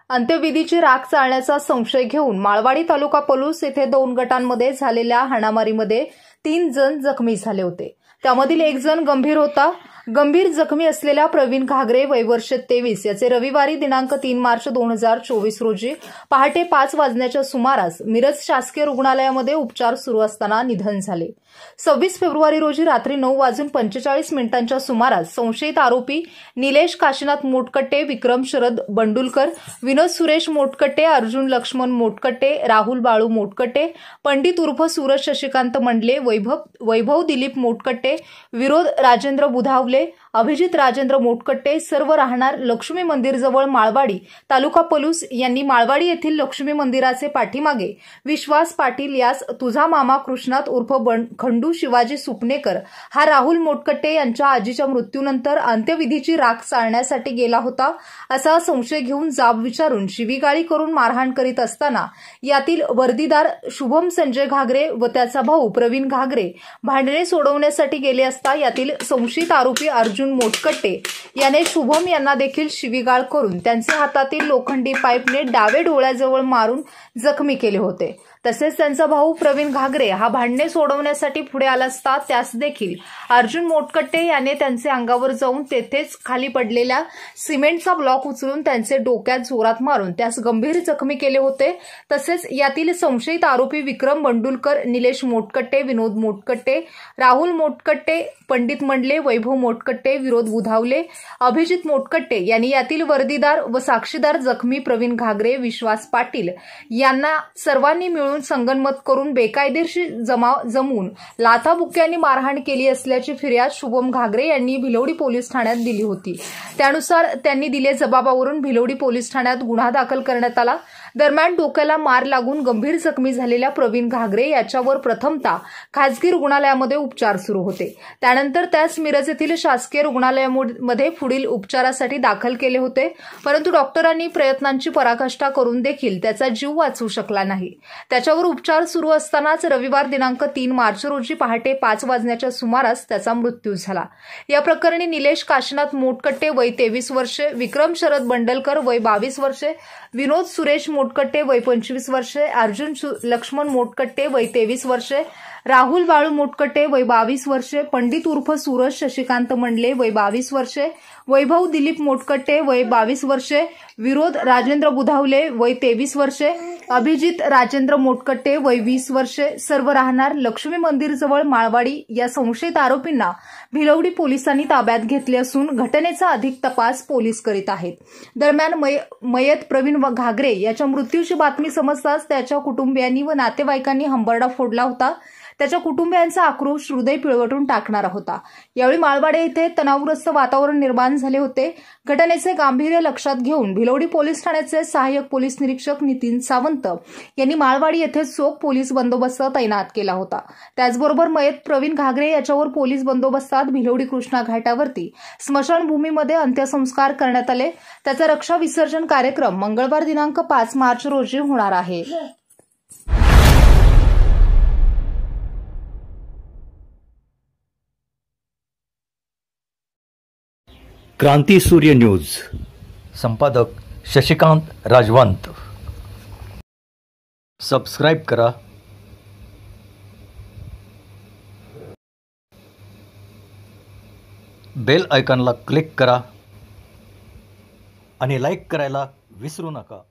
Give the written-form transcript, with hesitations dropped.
अंत्यविधीची राख चाळण्याचा संशय घेऊन माळवाडी तालुका पोलीस येथे 2 गटांमध्ये झालेल्या हाणामारीमध्ये 3 जण जखमी झाले होते। त्यामधील एक जण गंभीर होता। गंभीर जखमी असलेल्या प्रवीण घागरे वय वर्ष 23 याचे रविवारी दिनांक 3 मार्च 2024 रोजी पहाटे 5 वाजण्याच्या सुमारास मिरज शासकीय रुग्णालयामध्ये उपचार सुरू असताना निधन झाले। 26 फेब्रुवारी रोजी रात्री 9:45 सुमारास संशयित आरोपी निलेश काशीनाथ मोटकट्टे, विक्रम शरद बंडुलकर, विनोद सुरेश मोटकट्टे, अर्जुन लक्ष्मण मोटकट्टे, राहुल बाळू मोटकट्टे, पंडित उर्फ सूरज शशिकांत मंडले, वैभव दिलीप मोटकट्टे, विरोध राजेंद्र बुधावले, अभिजित राजेंद्र मोटकट्टे सर्व राहणार लक्ष्मी मंदिर जवळ माळवाडी तालुका पोलीस यांनी माळवाडी येथील लक्ष्मी मंदिराचे पाठीमागे विश्वास पाटील यास तुझा मामा कृष्णात उर्फ खंडू शिवाजी सुपनेकर हा राहुल मोटकट्टे यांच्या आजीच्या मृत्यूनंतर अंत्यविधीची राख चाळण्यासाठी गेला होता असा संशय घेऊन जाब विचारून शिवीगाळी करून मारहाण करीत असताना यातील वर्दीदार शुभम संजय घागरे व त्याचा भाऊ प्रवीण घागरे भांडणे सोडवण्यासाठी गेले असता यातील संशयित आरोपी अर्जुन मोटकट्टे याने शुभम यांना देखील शिवीगाळ करून त्यांचे हातातील लोखंडी पाईपने डावे डोळ्याजवळ मारून जखमी केले होते। तसेच त्यांचा भाऊ प्रवीण घागरे हा भांडणे सोडवण्यासाठी पुढे आला असता त्यास देखील अर्जुन मोटकट्टे याने त्यांचे अंगावर जाऊन तेथेच खाली पडलेल्या सिमेंटचा ब्लॉक उचलून त्यांचे डोक्यात जोरात मारून त्यास गंभीर जखमी केले होते। तसेच यातील संशयित आरोपी विक्रम बंडुलकर, निलेश मोटकट्टे, विनोद मोटकट्टे, राहुल मोटकट्टे, पंडित मंडले, वैभव मोटकट्टे, विरोध बुधावले, अभिजित मोटकट्टे यांनी यातील वर्दीदार व साक्षीदार जखमी प्रवीण घागरे, विश्वास पाटील यांना सर्वांनी मिळून संगनमत करून बेकायदेशीर जमवून लाथाबुक्क्यांनी मारहाण केली असल्याची फिर्याद शुभम घागरे यांनी भिलवडी पोलीस ठाण्यात दिली होती। त्यानुसार त्यांनी दिलेल्या जबाबावरून भिलवडी पोलीस ठाण्यात गुन्हा दाखल करण्यात आला। दरम्यान डोक्याला मार लागून गंभीर जखमी झालेल्या प्रवीण घागरे याच्यावर प्रथमतः खासगी रुग्णालयामध्ये उपचार सुरू होते। त्यानंतर त्यास मिरज येथील शासकीय रुग्णालयामध्ये पुढील उपचारासाठी दाखल केले होते, परंतु डॉक्टरांनी प्रयत्नांची पराकाष्ठा करून देखील त्याचा जीव वाचवू शकला नाही। त्याच्यावर उपचार सुरू असतानाच रविवार दिनांक 3 मार्च रोजी पहाटे 5 वाजण्याच्या सुमारास त्याचा मृत्यू झाला। या प्रकरणी निलेश काशीनाथ मोटकट्टे वय 23 वर्षे, विक्रम शरद बंडलकर वय 22 वर्षे, विनोद सुरेश मोटकट्टे वय 25 वर्षे, अर्जुन लक्ष्मण मोटकट्टे वय 23 वर्षे, राहुल बाळू मोटकट्टे वय 22 वर्षे, पंडित उर्फ सूरज शशिकांत मंडले वय 22 वर्षे, वैभव दिलीप मोटकट्टे वय 22 वर्षे, विरोध राजेंद्र बुधावले वय 23 वर्षे, अभिजित राजेंद्र मोटकट्टे वय 20 वर्षे सर्व राहणार लक्ष्मी मंदिर जवळ माळवाडी या संशयित आरोपींना भिलवडी पोलिसांनी ताब्यात घेतले असून घटनेचा अधिक तपास पोलीस करीत आहेत। दरम्यान मयत प्रवीण घागरे याच्या मृत्यूची बातमी समजताच त्याच्या कुटुंबियांनी व नातेवाईकांनी हंबरडा फोडला होता। त्याच्या कुटुंबियांचा आक्रोश हृदय पिळवटून टाकणारा होता। यावेळी माळवाडी येथे तणावग्रस्त वातावरण निर्माण झाले होते। घटनेचे गांभीर्य लक्षात घेऊन भिलवडी पोलीस ठाण्याचे सहाय्यक पोलीस निरीक्षक नितीन सावंत यांनी माळवाडी येथे चोख पोलीस बंदोबस्त तैनात केला होता। त्याचबरोबर मयत प्रवीण घागरे याच्यावर पोलीस बंदोबस्तात भिलवडी कृष्णा घाटावरती स्मशानभूमीमध्ये अंत्यसंस्कार करण्यात आले। त्याचा रक्षा विसर्जन कार्यक्रम मंगळवार दिनांक 5 मार्च रोजी होणार आहे। क्रांती सूर्य न्यूज, संपादक शशिकांत राजवंत। सबस्क्राइब करा, बेल आयकॉनला क्लिक करा आणि लाईक करायला विसरू नका।